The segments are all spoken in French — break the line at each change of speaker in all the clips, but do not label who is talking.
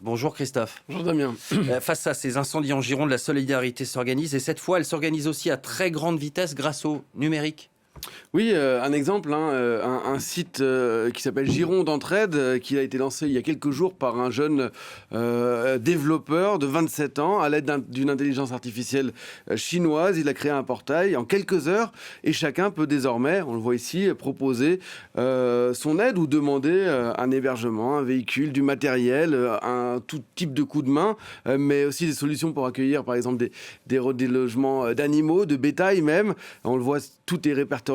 Bonjour Christophe.
Bonjour Damien.
Face à ces incendies en Gironde, la solidarité s'organise et cette fois, elle s'organise aussi à très grande vitesse grâce au numérique.
Oui, un exemple, un site qui s'appelle Gironde Entraide, qui a été lancé il y a quelques jours par un jeune développeur de 27 ans à l'aide d'une intelligence artificielle chinoise. Il a créé un portail en quelques heures et chacun peut désormais, on le voit ici, proposer son aide ou demander un hébergement, un véhicule, du matériel, un tout type de coup de main, mais aussi des solutions pour accueillir par exemple des relogements d'animaux, de bétail même. On le voit, tout est répertorié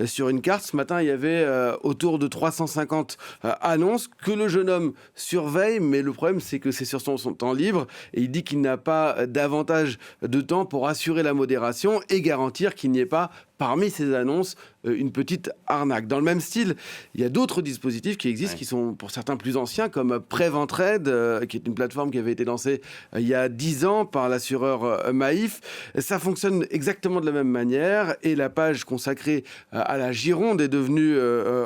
sur une carte. Ce matin, il y avait autour de 350 annonces que le jeune homme surveille, mais le problème, c'est que c'est sur son temps libre et il dit qu'il n'a pas davantage de temps pour assurer la modération et garantir qu'il n'y ait pas parmi ces annonces une petite arnaque. Dans le même style, il y a d'autres dispositifs qui existent, qui sont pour certains plus anciens, comme Préventraide, qui est une plateforme qui avait été lancée il y a 10 ans par l'assureur Maïf. Ça fonctionne exactement de la même manière et la page consacrée à la Gironde est devenue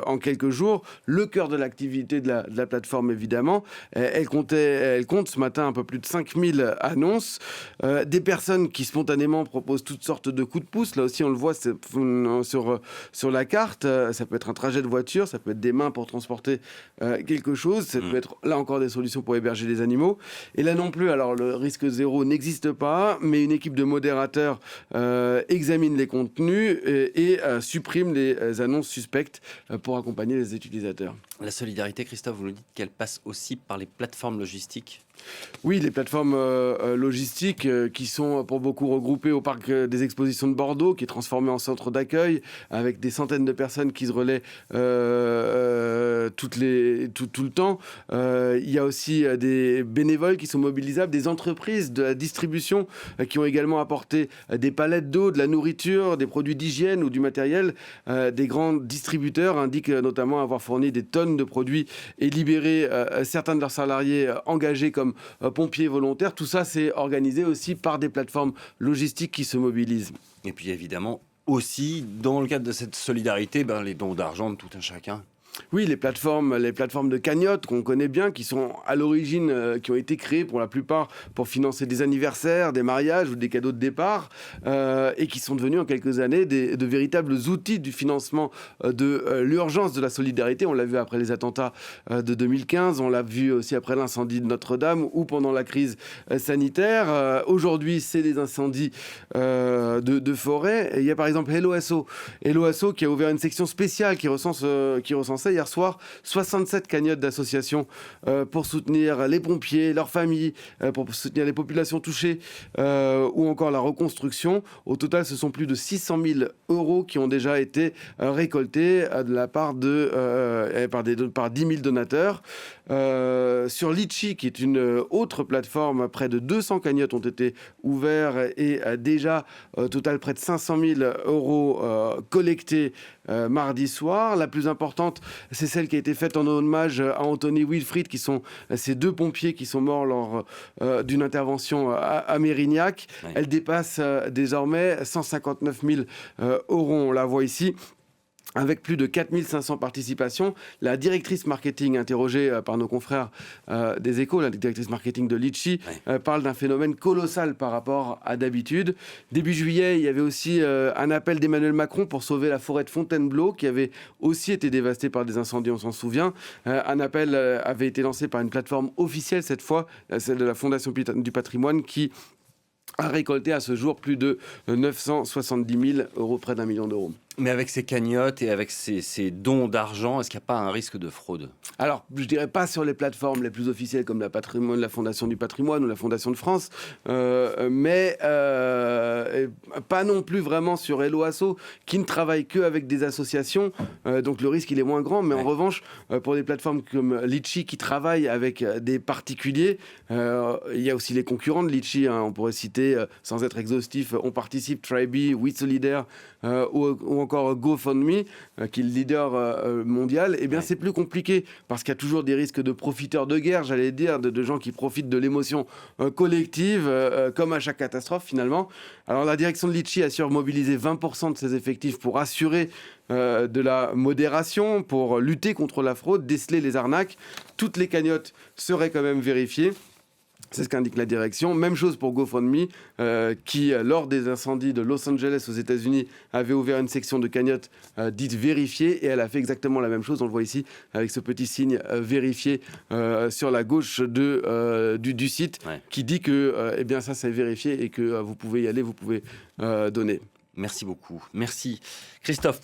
en quelques jours le cœur de l'activité de la plateforme, évidemment. Elle compte ce matin un peu plus de 5000 annonces, des personnes qui spontanément proposent toutes sortes de coups de pouce. Là aussi, on le voit sur la carte. Ça peut être un trajet de voiture, ça peut être des mains pour transporter quelque chose, ça peut être là encore des solutions pour héberger les animaux. Et là non plus, alors le risque zéro n'existe pas, mais une équipe de modérateurs examine les contenus et supprime les annonces suspectes pour accompagner les utilisateurs.
La solidarité, Christophe, vous nous dites qu'elle passe aussi par les plateformes logistiques.
Oui, les plateformes logistiques qui sont pour beaucoup regroupées au parc des expositions de Bordeaux, qui est transformé en centre d'accueil, avec des centaines de personnes qui se relaient tout le temps. Il y a aussi des bénévoles qui sont mobilisables, des entreprises de la distribution qui ont également apporté des palettes d'eau, de la nourriture, des produits d'hygiène ou du matériel. Des grands distributeurs indiquent notamment avoir fourni des tonnes de produits et libéré certains de leurs salariés engagés comme pompiers volontaires. Tout ça, c'est organisé aussi par des plateformes logistiques qui se mobilisent.
Et puis évidemment, aussi, dans le cadre de cette solidarité, les dons d'argent de tout un chacun.
Oui, les plateformes de cagnotte qu'on connaît bien, qui sont à l'origine, qui ont été créées pour la plupart pour financer des anniversaires, des mariages ou des cadeaux de départ, et qui sont devenus en quelques années de véritables outils du financement de l'urgence de la solidarité. On l'a vu après les attentats de 2015, on l'a vu aussi après l'incendie de Notre-Dame ou pendant la crise sanitaire. Aujourd'hui, c'est des incendies de forêt. Et il y a par exemple Hello Asso qui a ouvert une section spéciale qui recensait hier soir 67 cagnottes d'associations pour soutenir les pompiers, leurs familles, pour soutenir les populations touchées ou encore la reconstruction. Au total, ce sont plus de 600 000 euros qui ont déjà été récoltés de la part par 10 000 donateurs. Sur Litchi, qui est une autre plateforme, près de 200 cagnottes ont été ouvertes et déjà au total près de 500 000 euros collectés mardi soir. La plus importante, c'est celle qui a été faite en hommage à Anthony Wilfried, qui sont ces deux pompiers qui sont morts lors d'une intervention à Mérignac. Oui. Elle dépasse désormais 159 000 euros. On la voit ici, avec plus de 4500 participations. La directrice marketing interrogée par nos confrères des Échos, la directrice marketing de Litchi, parle d'un phénomène colossal par rapport à d'habitude. Début juillet, il y avait aussi un appel d'Emmanuel Macron pour sauver la forêt de Fontainebleau, qui avait aussi été dévastée par des incendies, on s'en souvient. Un appel avait été lancé par une plateforme officielle, cette fois, celle de la Fondation du patrimoine, qui a récolté à ce jour plus de 970 000 euros, près d'1 million d'euros.
Mais avec ces cagnottes et avec ces dons d'argent, est-ce qu'il n'y a pas un risque de fraude ?
Alors, je dirais pas sur les plateformes les plus officielles comme la Fondation du patrimoine ou la Fondation de France, mais pas non plus vraiment sur Hello Asso, qui ne travaille qu'avec des associations, donc le risque il est moins grand. Mais en revanche, pour des plateformes comme Litchi qui travaillent avec des particuliers, il y a aussi les concurrents de Litchi, on pourrait citer, sans être exhaustif, On Participe, Tribe, We Solidaire, ou encore encore GoFundMe, qui est le leader mondial, eh bien
Ouais.
c'est plus compliqué parce qu'il y a toujours des risques de profiteurs de guerre, j'allais dire, de gens qui profitent de l'émotion collective, comme à chaque catastrophe finalement. Alors la direction de Litchi assure mobiliser 20% de ses effectifs pour assurer de la modération, pour lutter contre la fraude, déceler les arnaques. Toutes les cagnottes seraient quand même vérifiées. C'est ce qu'indique la direction. Même chose pour GoFundMe, qui, lors des incendies de Los Angeles aux États-Unis, avait ouvert une section de cagnotte dite vérifiée, et elle a fait exactement la même chose. On le voit ici avec ce petit signe vérifié sur la gauche du site,
Ouais.
qui dit que eh bien, ça c'est vérifié et que vous pouvez y aller, vous pouvez donner.
Merci beaucoup. Merci Christophe.